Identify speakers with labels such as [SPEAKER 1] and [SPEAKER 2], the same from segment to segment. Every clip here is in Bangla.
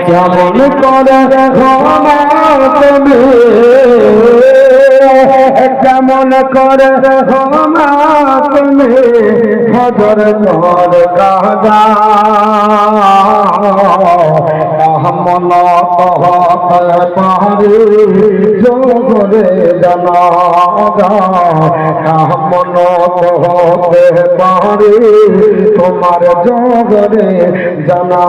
[SPEAKER 1] কেমন করে ক্ষমা তুমি, কেমন করে ক্ষমা তুমি হজর কর কাজা মন পাহাড়ি জোরে জানা মন পাহাড়ি তোমার জোরে জানা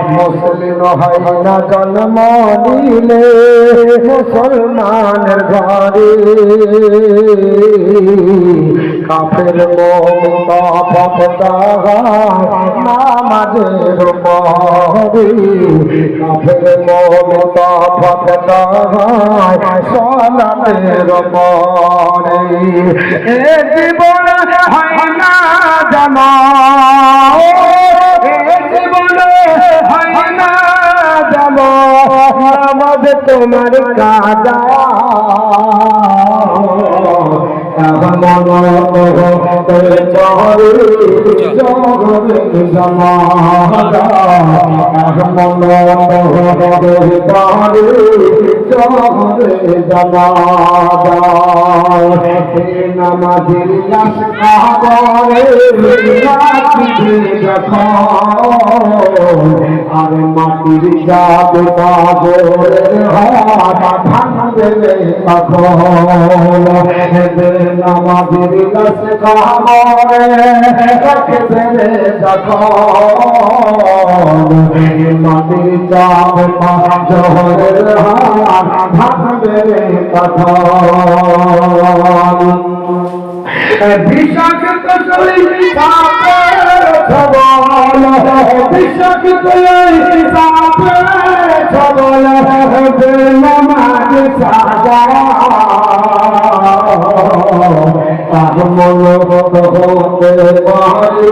[SPEAKER 1] মুসলিম হয় না জন্ম নিলে মুসলমানের ঘরে কাফের নামাজের পরে কাফের সালাতের পরে এ জীবন হয় না জানা, তোমার কাজা নামাজের আর মাটির যাবে ভাঙবে নামাজের কাছে কামরে রাখবে মাটির যাবে জোহরের হাত ভাঙবে বিষাক্ত সাপের ছবল, বিষাক্ত সাপের ছবল নামাজ সাজা মন হতে পারে